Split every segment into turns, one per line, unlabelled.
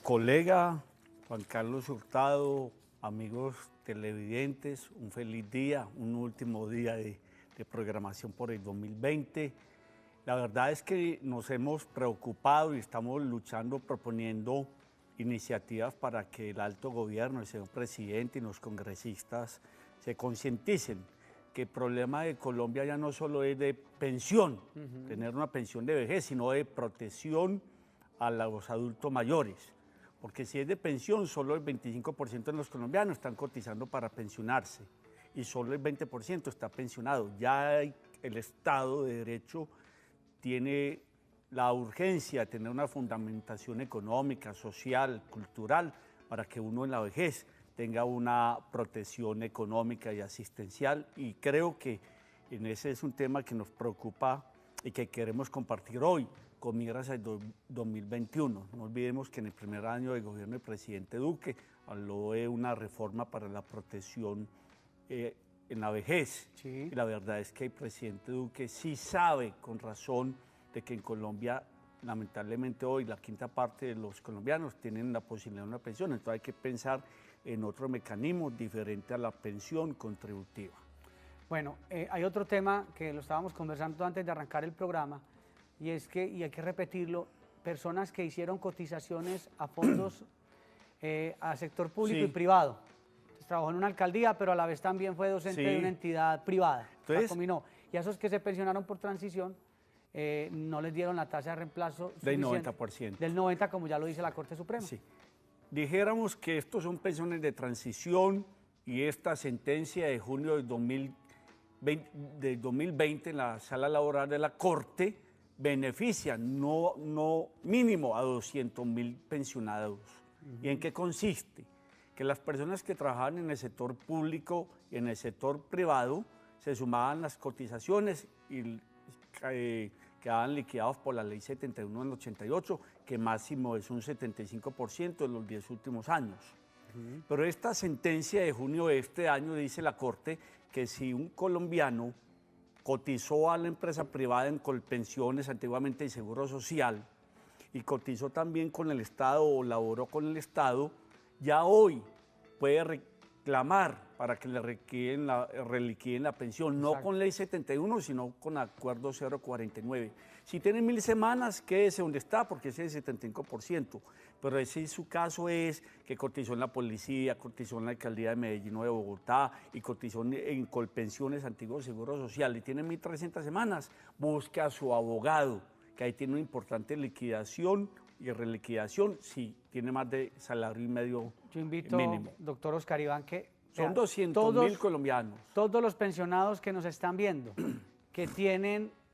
Colega Juan Carlos Hurtado, amigos televidentes, un feliz día, un último día de programación por el 2020. La verdad es que nos hemos preocupado y estamos luchando, proponiendo iniciativas para que el alto gobierno, el señor presidente y los congresistas se concienticen que el problema de Colombia ya no solo es de pensión, tener una pensión de vejez, sino de protección a los adultos mayores. Porque si es de pensión, solo el 25% de los colombianos están cotizando para pensionarse y solo el 20% está pensionado. Ya el Estado de Derecho tiene la urgencia de tener una fundamentación económica, social, cultural, para que uno en la vejez tenga una protección económica y asistencial, y creo que en ese es un tema que nos preocupa y que queremos compartir hoy con miras al 2021. No olvidemos que en el primer año de gobierno del presidente Duque habló de una reforma para la protección en la vejez. Sí. Y la verdad es que el presidente Duque sí sabe con razón de que en Colombia, lamentablemente hoy, la quinta parte de los colombianos tienen la posibilidad de una pensión, entonces hay que pensar en otro mecanismo diferente a la pensión contributiva.
Bueno, hay otro tema que lo estábamos conversando antes de arrancar el programa, y es que, y hay que repetirlo, personas que hicieron cotizaciones a fondos, a sector público y privado. Entonces, trabajó en una alcaldía, pero a la vez también fue docente de una entidad privada. Entonces, combinó. Y a esos que se pensionaron por transición, no les dieron la tasa de reemplazo
del 90%.
Del 90%, como ya lo dice la Corte Suprema.
Sí. Dijéramos que estos son pensiones de transición, y esta sentencia de junio del 2020 en la Sala Laboral de la Corte beneficia no mínimo a 200.000 pensionados. ¿Y en qué consiste? Que las personas que trabajaban en el sector público y en el sector privado se sumaban las cotizaciones y quedaban liquidados por la Ley 71 del 88, que máximo es un 75% en los 10 últimos años. Pero esta sentencia de junio de este año dice la Corte que si un colombiano cotizó a la empresa privada en Colpensiones, antiguamente el Seguro Social, y cotizó también con el Estado o laboró con el Estado, ya hoy puede reclamar para que le reliquiden la pensión. Exacto. No con Ley 71, sino con Acuerdo 049. Si tiene 1000 semanas, quédese donde está, porque ese es el 75%. Pero ese su caso es que cotizó en la policía, cotizó en la alcaldía de Medellín o de Bogotá y cotizó en Colpensiones, antiguo Seguro Social, y tiene 1300 semanas, busque a su abogado, que ahí tiene una importante liquidación y reliquidación si tiene más de salario y medio.
Yo invito,
mínimo.
Doctor Oscar Iván, que
son 200.000 colombianos.
Todos los pensionados que nos están viendo,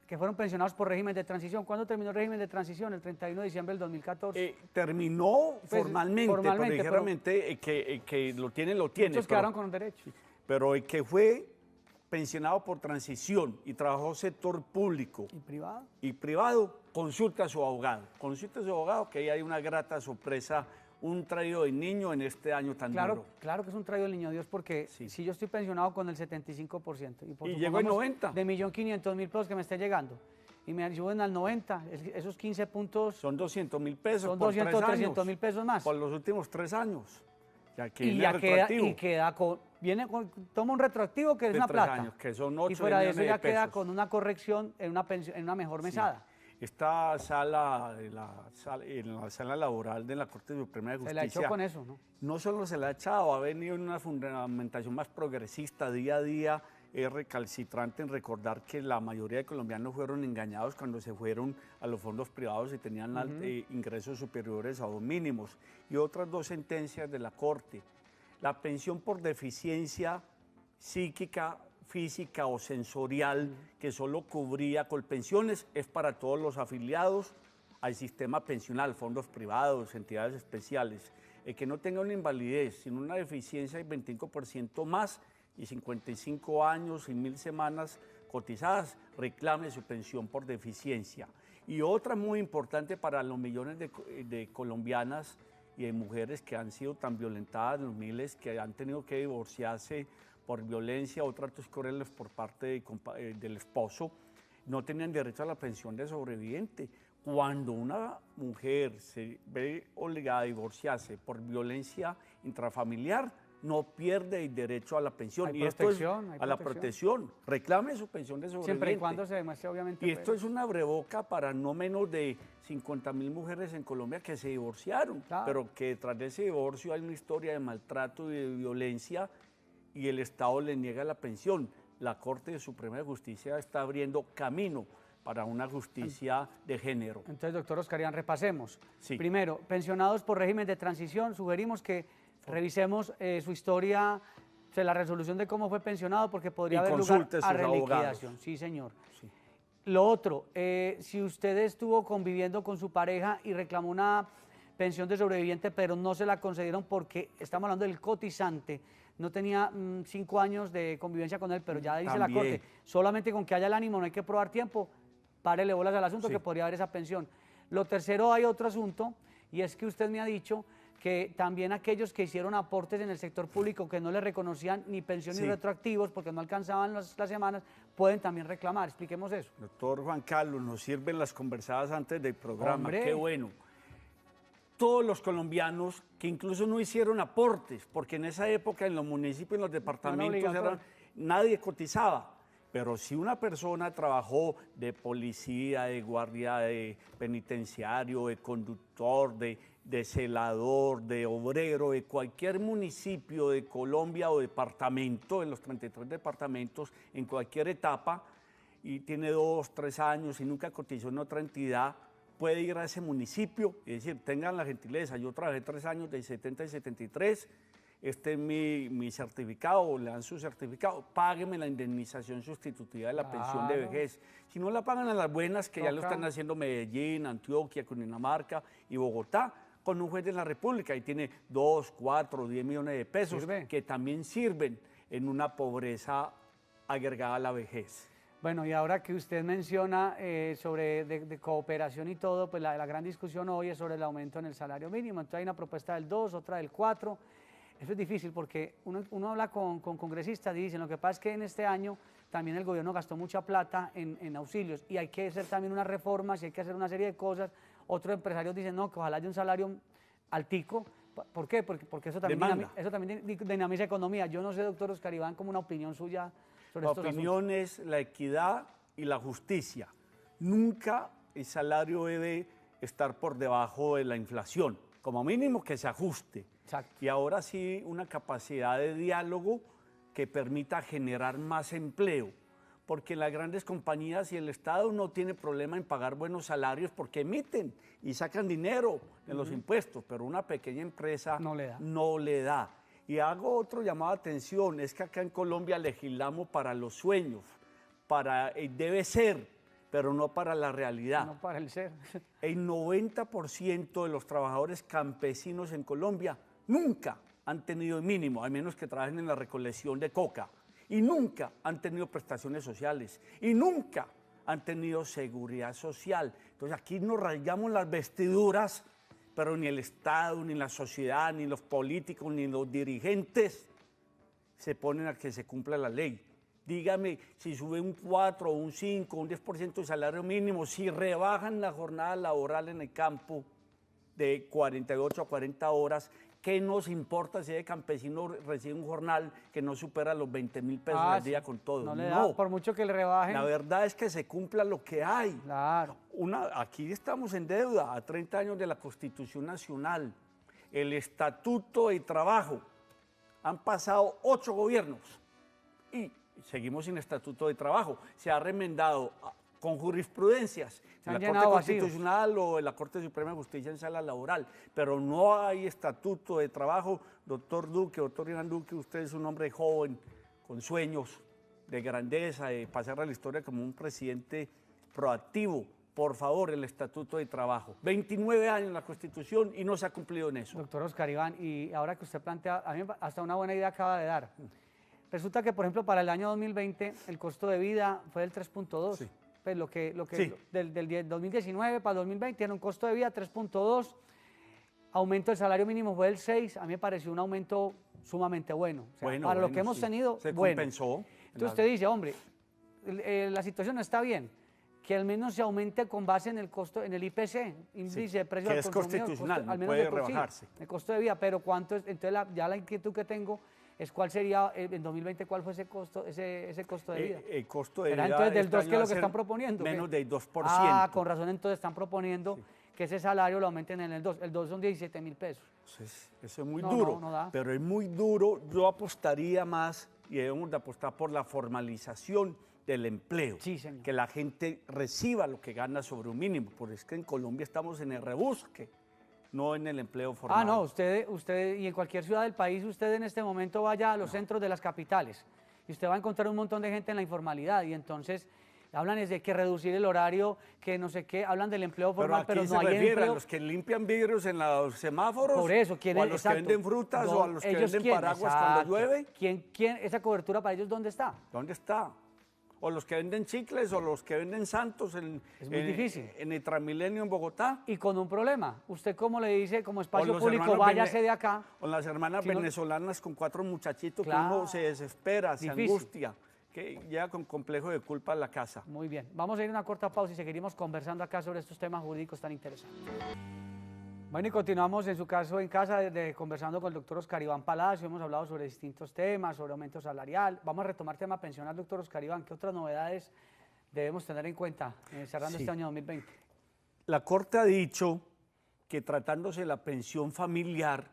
que fueron pensionados por régimen de transición. ¿Cuándo terminó el régimen de transición? El 31 de diciembre del 2014.
Terminó formalmente, pero ligeramente que lo tiene.
Muchos quedaron con derecho.
Pero el que fue pensionado por transición y trabajó sector público y privado, consulte a su abogado. Consulte a su abogado, que ahí hay una grata sorpresa, un traído de niño en este año tan duro.
Claro que es un traído del niño Dios, porque si yo estoy pensionado con el 75%
y llego al 90%.
De 1.500.000 pesos que me esté llegando, y me suben al 90%, esos 15 puntos...
Son 200.000 pesos
son
por 3 años.
300.000 pesos más.
Por los últimos 3 años.
Toma un retroactivo que es una plata.
Años, que son 8
y fuera de eso ya
pesos.
Queda con una corrección en una mejor mesada.
Esta sala, en la sala laboral de la Corte Suprema de Justicia...
Se la echó con eso, ¿no?
No solo se la ha echado, ha venido en una fundamentación más progresista, día a día. Es recalcitrante en recordar que la mayoría de colombianos fueron engañados cuando se fueron a los fondos privados y tenían ingresos superiores a 2 mínimos. Y otras 2 sentencias de la Corte. La pensión por deficiencia psíquica, física o sensorial, que solo cubría Colpensiones, es para todos los afiliados al sistema pensional, fondos privados, entidades especiales. El que no tenga una invalidez, sino una deficiencia del 25% más, y 55 años y 1000 semanas cotizadas, reclame su pensión por deficiencia. Y otra muy importante para los millones de colombianas y de mujeres que han sido tan violentadas, los miles que han tenido que divorciarse por violencia o tratos crueles por parte del esposo, no tenían derecho a la pensión de sobreviviente. Cuando una mujer se ve obligada a divorciarse por violencia intrafamiliar, no pierde el derecho a la pensión.
Hay
y esto es
protección, hay
a la protección. Reclame su pensión de sobreviviente.
Siempre y cuando se demuestre, obviamente.
Y esto es una abreboca para no menos de 50.000 mujeres en Colombia que se divorciaron,
Claro.
pero que detrás de ese divorcio hay una historia de maltrato y de violencia y el Estado le niega la pensión. La Corte Suprema de Justicia está abriendo camino para una justicia de género.
Entonces, doctor Oscar, repasemos.
Sí.
Primero, pensionados por régimen de transición, sugerimos que revisemos su historia, o sea, la resolución de cómo fue pensionado, porque podría haber lugar a reliquidación. Sí, señor.
Sí.
Lo otro, si usted estuvo conviviendo con su pareja y reclamó una pensión de sobreviviente, pero no se la concedieron porque estamos hablando del cotizante, no tenía 5 años de convivencia con él, pero ya dice la Corte, solamente con que haya el ánimo, no hay que probar tiempo, párele bolas al asunto, que podría haber esa pensión. Lo tercero, hay otro asunto, y es que usted me ha dicho que también aquellos que hicieron aportes en el sector público que no le reconocían ni pensión ni retroactivos porque no alcanzaban las semanas, pueden también reclamar. Expliquemos eso.
Doctor Juan Carlos, nos sirven las conversadas antes del programa.
Hombre.
Qué bueno. Todos los colombianos que incluso no hicieron aportes, porque en esa época en los municipios, en los departamentos, nadie cotizaba. Pero si una persona trabajó de policía, de guardia de penitenciario, de conductor, de celador, de obrero, de cualquier municipio de Colombia o departamento, en los 33 departamentos, en cualquier etapa, y tiene 2, 3 años y nunca cotizó en otra entidad, puede ir a ese municipio y decir, tengan la gentileza, yo trabajé 3 años de 70 y 73, este es mi certificado, le dan su certificado, págueme la indemnización sustitutiva de la pensión de vejez. Si no la pagan a las buenas, que ya lo están haciendo Medellín, Antioquia, Cundinamarca y Bogotá, con un juez de la República, y tiene 2, 4, 10 millones de pesos que también sirven en una pobreza agregada a la vejez.
Bueno, y ahora que usted menciona sobre de cooperación y todo, pues la gran discusión hoy es sobre el aumento en el salario mínimo. Entonces hay una propuesta del 2, otra del 4. Eso es difícil porque uno habla con congresistas y dicen, lo que pasa es que en este año también el gobierno gastó mucha plata en auxilios y hay que hacer también unas reformas y hay que hacer una serie de cosas. Otros empresarios dicen, no, que ojalá haya un salario altico. ¿Por qué? Porque eso también dinamiza economía. Yo no sé, doctor Oscar Iván, como una opinión suya sobre estos asuntos.
La opinión es la equidad y la justicia. Nunca el salario debe estar por debajo de la inflación, como mínimo que se ajuste.
Exacto.
Y ahora sí una capacidad de diálogo que permita generar más empleo, porque las grandes compañías y el Estado no tiene problema en pagar buenos salarios porque emiten y sacan dinero en los impuestos, pero una pequeña empresa no le da. Y hago otro llamado de atención, es que acá en Colombia legislamos para los sueños, para el debe ser, pero no para la realidad.
No para el ser.
El 90% de los trabajadores campesinos en Colombia nunca han tenido el mínimo, a menos que trabajen en la recolección de coca, y nunca han tenido prestaciones sociales, y nunca han tenido seguridad social. Entonces aquí nos rasgamos las vestiduras, pero ni el Estado, ni la sociedad, ni los políticos, ni los dirigentes se ponen a que se cumpla la ley. Dígame, si sube un 4, un 5, un 10% de salario mínimo, si rebajan la jornada laboral en el campo de 48 a 40 horas, ¿qué nos importa si el campesino recibe un jornal que no supera los 20.000 pesos al día con todo?
No le da, por mucho que le rebajen.
La verdad es que se cumpla lo que hay.
Claro.
Aquí estamos en deuda a 30 años de la Constitución Nacional. El Estatuto de Trabajo. Han pasado 8 gobiernos y seguimos sin Estatuto de Trabajo. Se ha remendado con jurisprudencias de la Corte Constitucional o de la Corte Suprema de Justicia en sala laboral, pero no hay Estatuto de Trabajo. Doctor Duque, doctor Iván Duque, usted es un hombre joven, con sueños de grandeza, de pasar a la historia como un presidente proactivo. Por favor, el Estatuto de Trabajo. 29 años en la Constitución y no se ha cumplido en eso.
Doctor Oscar Iván, y ahora que usted plantea, a mí hasta una buena idea acaba de dar. Resulta que, por ejemplo, para el año 2020, el costo de vida fue del 3.2. Sí. Pues del 2019 para el 2020 era un costo de vida 3.2, aumento del salario mínimo fue del 6, a mí me pareció un aumento sumamente bueno. O sea, para lo que hemos tenido,
se compensó.
Entonces usted dice, hombre, la situación no está bien, que al menos se aumente con base en el costo, en el IPC, índice de precio
que
al
es
consumidor,
constitucional,
costo,
no
al menos
puede
de por sí,
rebajarse.
el costo de vida, pero cuánto es, entonces ya la inquietud que tengo es cuál sería en 2020, cuál fue ese costo de vida.
El costo de
¿Será
vida
entonces del
este
2
año
que es
va
lo
a
que
ser
están proponiendo?
menos
¿qué?
del 2%.
Ah, con razón entonces están proponiendo que ese salario lo aumenten en el 2. El 2 son 17.000 pesos.
Eso es muy
No,
duro,
no da.
pero es muy duro. Yo apostaría más y debemos de apostar por la formalización del empleo.
Sí, señor.
Que la gente reciba lo que gana sobre un mínimo, porque es que en Colombia estamos en el rebusque, no en el empleo formal.
Ah, no, usted y en cualquier ciudad del país, usted en este momento vaya a los centros de las capitales y usted va a encontrar un montón de gente en la informalidad y entonces hablan es de que reducir el horario, que no sé qué, hablan del empleo formal, pero
¿a quién
no
se
hay
refiere?
empleo.
¿A los que limpian vidrios en los semáforos?
Por eso,
¿O a los que venden frutas? ¿O a los que venden paraguas cuando llueve?
¿Quién, esa cobertura para ellos dónde está?
¿Dónde está? O los que venden chicles, o los que venden santos
Es muy difícil.
en el Transmilenio en Bogotá.
Y con un problema. ¿Usted cómo le dice, como
O
espacio
los
público,
hermanos
váyase de acá?
O las hermanas
Si no-
venezolanas con 4 muchachitos
Claro.
que uno se desespera, se
Difícil.
angustia, que llega con complejo de culpa a la casa.
Muy bien. Vamos a ir a una corta pausa y seguiremos conversando acá sobre estos temas jurídicos tan interesantes. Bueno, y continuamos en su caso en casa conversando con el doctor Oscar Iván Palacio. Hemos hablado sobre distintos temas, sobre aumento salarial. Vamos a retomar tema pensional, doctor Oscar Iván. ¿Qué otras novedades debemos tener en cuenta cerrando este año 2020?
La Corte ha dicho que tratándose de la pensión familiar,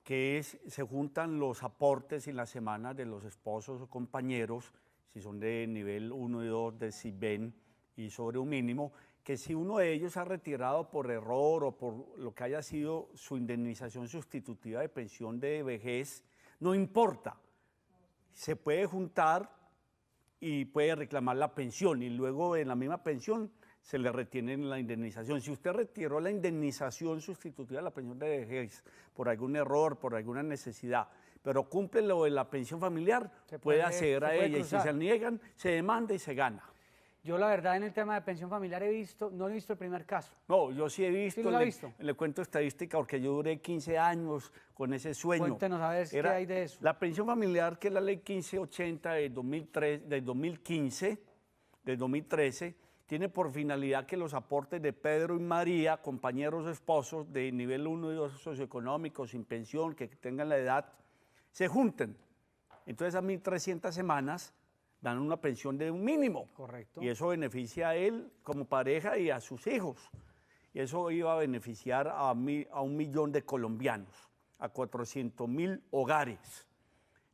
que se juntan los aportes y las semanas de los esposos o compañeros, si son de nivel 1 y 2 de CISBEN y sobre un mínimo, que si uno de ellos ha retirado por error o por lo que haya sido su indemnización sustitutiva de pensión de vejez, no importa, se puede juntar y puede reclamar la pensión y luego en la misma pensión se le retiene la indemnización. Si usted retiró la indemnización sustitutiva de la pensión de vejez por algún error, por alguna necesidad, pero cumple lo de la pensión familiar, puede acceder a ella y si se niegan, se demanda y se gana.
Yo la verdad en el tema de pensión familiar no he visto el primer caso.
No, yo sí he visto,
¿Sí lo ha visto?
le cuento estadística porque yo duré 15 años con ese sueño.
Cuéntenos a ver qué hay de eso.
La pensión familiar, que es la ley 1580 del 2015, del 2013, tiene por finalidad que los aportes de Pedro y María, compañeros esposos de nivel 1 y 2 socioeconómicos, sin pensión, que tengan la edad, se junten. Entonces a 1.300 semanas dan una pensión de un mínimo.
Correcto.
Y eso beneficia a él como pareja y a sus hijos. Y eso iba a beneficiar a 1 millón de colombianos, a 400.000 hogares.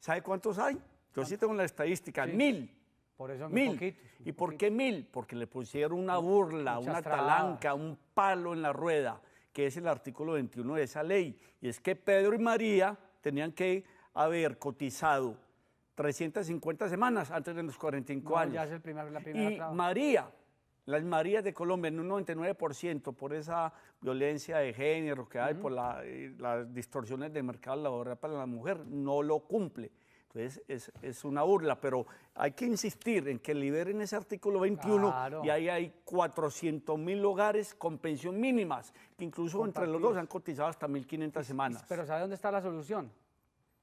¿Sabe cuántos hay? Yo sí tengo la estadística,
Sí.
1.000.
Por eso
Mil.
poquitos.
¿Y por qué 1.000? Porque le pusieron una burla,
Muchas
una
trabas.
talanca, un palo en la rueda, que es el artículo 21 de esa ley. Y es que Pedro y María tenían que haber cotizado 350 semanas antes de los 45 años.
Ya es la primera
Y
traba.
María, las Marías de Colombia, en un 99% por esa violencia de género que hay, por las distorsiones de mercado laboral para la mujer, no lo cumple. Entonces es una burla, pero hay que insistir en que liberen ese artículo 21
Claro.
y ahí hay 400.000 hogares con pensión mínimas, que incluso entre los dos han cotizado hasta 1.500 semanas.
Pero ¿sabe dónde está la solución?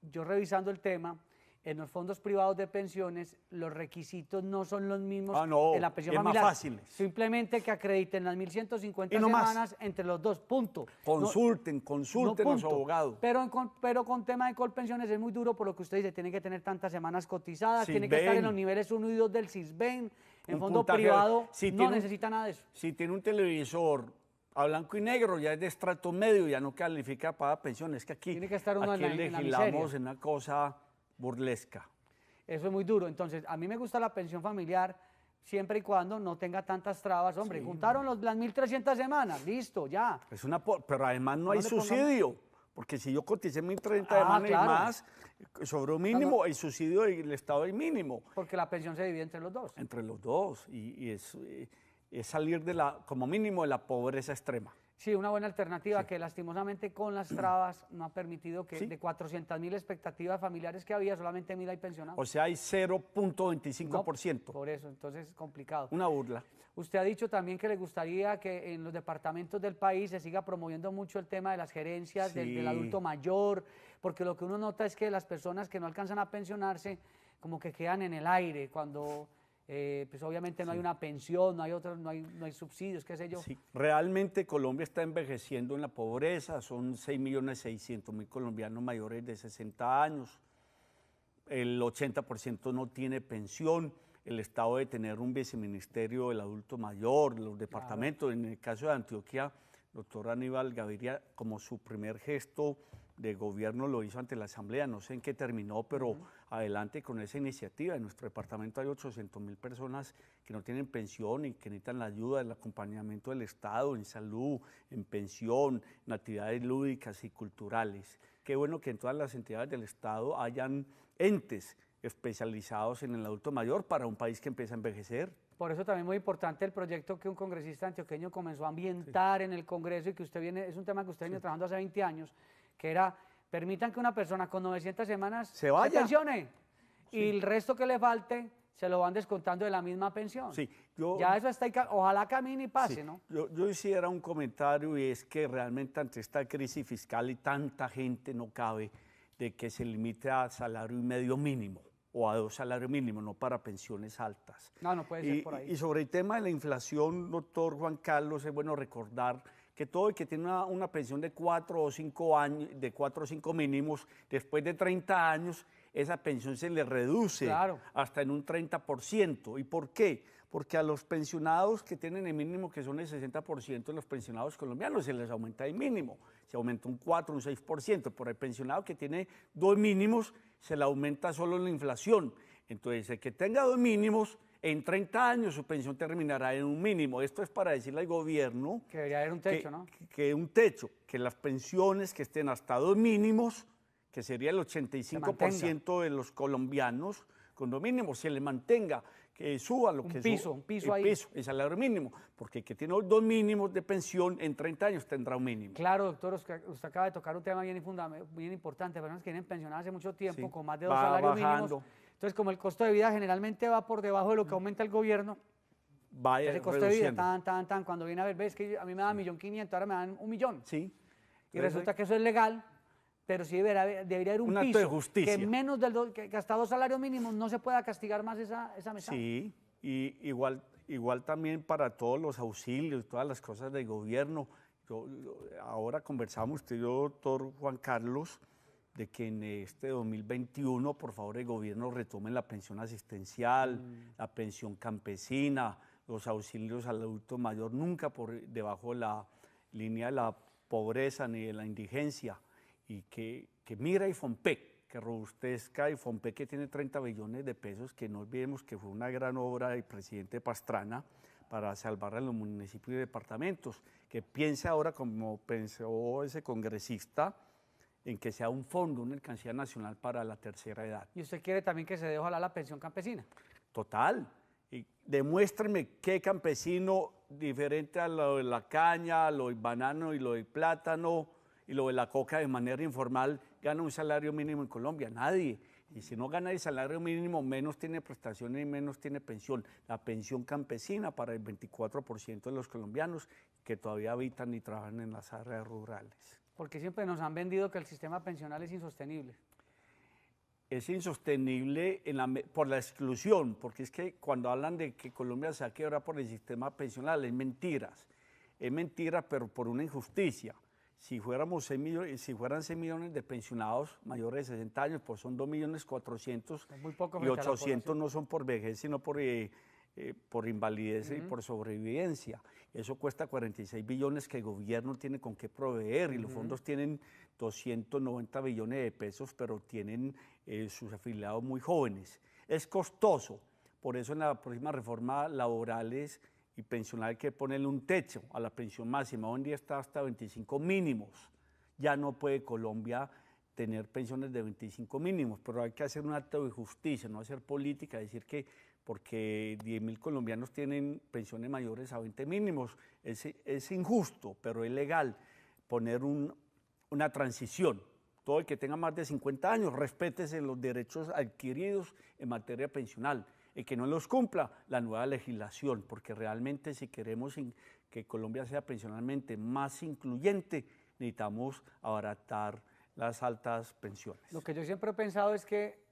Yo revisando el tema, en los fondos privados de pensiones, los requisitos no son los mismos
no,
en la pensión
es más
familiar.
fáciles.
Simplemente que acrediten las 1.150
Y no más.
semanas entre los dos, punto.
Consulten a su
punto.
abogado.
Pero con tema de colpensiones es muy duro por lo que usted dice, tienen que tener tantas semanas cotizadas, tienen que
Sisbén.
estar en los niveles 1 y 2 del CISBEN, en
Un
fondo
puntaje-
privado
si
no
tiene un-
necesita nada de eso.
Si tiene un televisor a blanco y negro, ya es de estrato medio, ya no califica para pensión. Es que aquí,
Tiene que estar uno
aquí
en la
legislamos
miseria.
en una cosa burlesca.
Eso es muy duro. Entonces, a mí me gusta la pensión familiar siempre y cuando no tenga tantas trabas. Hombre, juntaron las 1.300 semanas, listo, ya.
Pero además no hay
le pongamos-
subsidio, porque si yo coticé 1.030
Ah,
semanas
claro.
y más, sobre un mínimo, el subsidio del Estado es mínimo,
Porque la pensión se divide entre los dos.
entre los dos, y es salir como mínimo de la pobreza extrema.
Sí, una buena alternativa que lastimosamente con las trabas no ha permitido que
Sí.
de 400.000 expectativas familiares que había, solamente 1.000 hay pensionados.
O sea, hay 0.25%.
Por eso, entonces es complicado.
Una burla.
Usted ha dicho también que le gustaría que en los departamentos del país se siga promoviendo mucho el tema de las gerencias
Sí.
del adulto mayor, porque lo que uno nota es que las personas que no alcanzan a pensionarse como que quedan en el aire cuando pues obviamente no hay una pensión, no hay subsidios, qué sé yo.
Sí, realmente Colombia está envejeciendo en la pobreza, son 6.600.000 colombianos mayores de 60 años, el 80% no tiene pensión, el Estado debe tener un viceministerio del adulto mayor, los departamentos, en el caso de Antioquia, doctor Aníbal Gaviria, como su primer gesto de gobierno lo hizo ante la Asamblea, no sé en qué terminó, pero adelante con esa iniciativa. En nuestro departamento hay 800.000 personas que no tienen pensión y que necesitan la ayuda, el acompañamiento del Estado en salud, en pensión, en actividades lúdicas y culturales. Qué bueno que en todas las entidades del Estado hayan entes especializados en el adulto mayor para un país que empieza a envejecer.
Por eso también muy importante el proyecto que un congresista antioqueño comenzó a ambientar en el Congreso y que usted viene, es un tema que usted viene trabajando hace 20 años, que era, permitan que una persona con 900 semanas
se pensione
y el resto que le falte se lo van descontando de la misma pensión.
Sí,
ya eso está ahí, ojalá camine y pase, ¿no?
Yo hiciera un comentario y es que realmente ante esta crisis fiscal y tanta gente no cabe de que se limite a salario y medio mínimo o a 2 salarios mínimos, no para pensiones altas.
No puede ser por ahí.
Y sobre el tema de la inflación, doctor Juan Carlos, es bueno recordar que todo el que tiene una pensión de 4 o 5 años, de 4 o 5 mínimos, después de 30 años, esa pensión se le reduce hasta en un 30%. ¿Y por qué? Porque a los pensionados que tienen el mínimo, que son el 60% de los pensionados colombianos, se les aumenta el mínimo. Se aumenta un 4, un 6%. Por el pensionado que tiene 2 mínimos, se le aumenta solo la inflación. Entonces, el que tenga 2 mínimos, en 30 años su pensión terminará en un mínimo. Esto es para decirle al gobierno
que debería haber un techo, ¿no?
Que un techo, que las pensiones que estén hasta 2 mínimos, que sería el 85% de los colombianos, con 2 mínimos, se le mantenga, que suba lo que suba.
Un piso ahí.
El salario mínimo, porque el que tiene 2 mínimos de pensión en 30 años tendrá un mínimo.
Claro, doctor, usted acaba de tocar un tema bien importante, personas que vienen pensionadas hace mucho tiempo, con más de 2 salarios mínimos. Entonces, como el costo de vida generalmente va por debajo de lo que aumenta el gobierno, ese costo de vida, cuando viene a ver, ves que a mí me dan 1.500.000, ahora me dan 1 millón.
Sí.
Y resulta que eso es legal, pero sí debería haber un piso
de justicia.
Que menos que hasta 2 salarios mínimos no se pueda castigar más esa mesada.
Sí, y igual también para todos los auxilios, todas las cosas del gobierno. Ahora conversamos usted y yo, doctor Juan Carlos, de que en este 2021, por favor, el gobierno retome la pensión asistencial, la pensión campesina, los auxilios al adulto mayor, nunca por debajo de la línea de la pobreza ni de la indigencia, y que mira Ifonpec, que robustezca Ifonpec, que tiene 30 billones de pesos, que no olvidemos que fue una gran obra del presidente Pastrana para salvar a los municipios y departamentos, que piense ahora como pensó ese congresista, en que sea un fondo, una alcancía nacional para la tercera edad.
¿Y usted quiere también que se dé ojalá la pensión campesina?
Total. Y demuéstreme qué campesino, diferente a lo de la caña, lo del banano y lo del plátano y lo de la coca de manera informal, gana un salario mínimo en Colombia. Nadie. Y si no gana el salario mínimo, menos tiene prestaciones y menos tiene pensión. La pensión campesina para el 24% de los colombianos que todavía habitan y trabajan en las áreas rurales.
Porque siempre nos han vendido que el sistema pensional es insostenible.
Es insostenible por la exclusión, porque es que cuando hablan de que Colombia se va a quebrar por el sistema pensional, es mentiras. Es mentira, pero por una injusticia. Si fueran 6 millones de pensionados mayores de 60 años, pues son 2.400.000 y 800 no son por vejez, sino por invalidez y por sobrevivencia. Eso cuesta 46 billones que el gobierno tiene con qué proveer y los fondos tienen 290 billones de pesos, pero tienen sus afiliados muy jóvenes. Es costoso, por eso en la próxima reforma laborales y pensional hay que ponerle un techo a la pensión máxima. Hoy en día está hasta 25 mínimos. Ya no puede Colombia tener pensiones de 25 mínimos, pero hay que hacer un acto de justicia, no hacer política, decir que porque 10.000 colombianos tienen pensiones mayores a 20 mínimos. Es injusto, pero es legal poner una transición. Todo el que tenga más de 50 años, respétese los derechos adquiridos en materia pensional. El que no los cumpla, la nueva legislación, porque realmente si queremos que Colombia sea pensionalmente más incluyente, necesitamos abaratar las altas pensiones.
Lo que yo siempre he pensado es que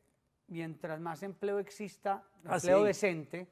mientras más empleo exista, empleo decente,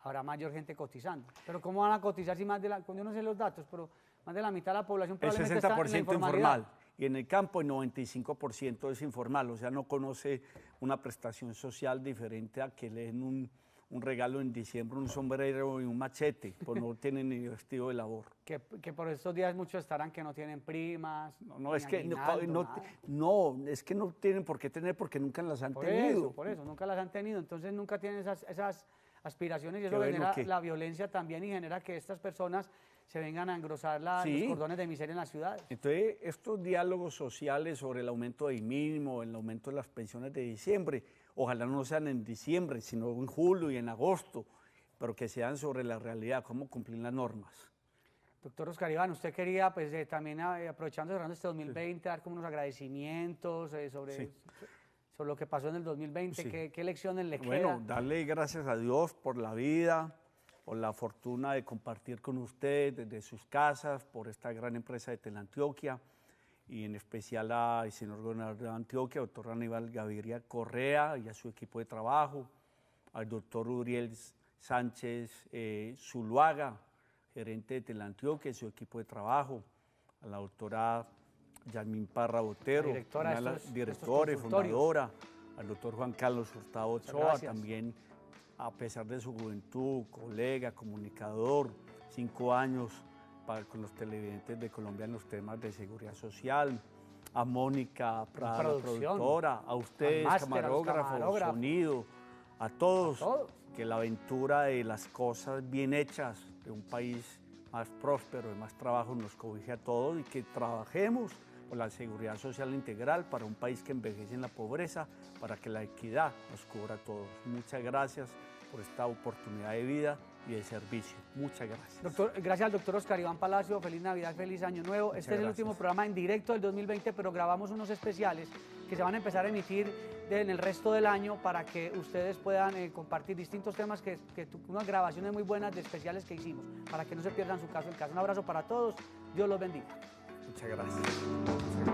habrá mayor gente cotizando. Pero ¿cómo van a cotizar si yo no sé los datos, pero más de la mitad de la población
El
probablemente está en la
60%
informalidad?
informal y en el campo el 95% es informal, o sea, no conoce una prestación social diferente a que le den un regalo en diciembre, un sombrero y un machete, pues no tienen ni vestido de labor.
Que por estos días muchos estarán que no tienen primas,
No,
ni
es que
aguinaldo, nada.
es que no tienen por qué tener porque nunca las han tenido.
Por eso, nunca las han tenido, entonces nunca tienen esas aspiraciones y eso
Qué bueno
genera
que-
la violencia también y genera que estas personas se vengan a engrosar
Sí.
los cordones de miseria en las ciudades.
Entonces, estos diálogos sociales sobre el aumento del mínimo, el aumento de las pensiones de diciembre, ojalá no sean en diciembre, sino en julio y en agosto, pero que sean sobre la realidad, cómo cumplir las normas.
Doctor Oscar Iván, usted quería pues también aprovechando cerrando este 2020 dar como unos agradecimientos sobre lo que pasó en el 2020,
Sí.
qué lecciones le
Bueno,
quedan.
darle gracias a Dios por la vida, por la fortuna de compartir con ustedes desde sus casas, por esta gran empresa de Teleantioquia y en especial al señor gobernador de Antioquia, doctor Aníbal Gaviria Correa y a su equipo de trabajo, al doctor Uriel Sánchez Zuluaga, gerente de Teleantioquia y su equipo de trabajo, a la doctora Yasmín Parra Botero,
directora de
una de
estos
las directora y
consultorios.
fundadora, al doctor Juan Carlos Hurtado Ochoa,
gracias.
también a pesar de su juventud, colega, comunicador, 5 años con los televidentes de Colombia en los temas de seguridad social, a Mónica Prada, la
producción,
productora, a ustedes,
máster, a los
camarógrafos,
camarógrafos.
sonido, a todos,
A todos.
que la aventura de las cosas bien hechas, de un país más próspero, de más trabajo, nos cobije a todos y que trabajemos por la seguridad social integral para un país que envejece en la pobreza, para que la equidad nos cubra a todos. Muchas gracias por esta oportunidad de vida y de servicio. Muchas gracias.
Gracias al doctor Oscar Iván Palacio, feliz Navidad, feliz Año Nuevo. Este es el
gracias.
último programa en directo del 2020, pero grabamos unos especiales que se van a empezar a emitir en el resto del año para que ustedes puedan compartir distintos temas, unas grabaciones muy buenas de especiales que hicimos, para que no se pierdan su caso en casa. Un abrazo para todos, Dios los bendiga.
Muchas gracias.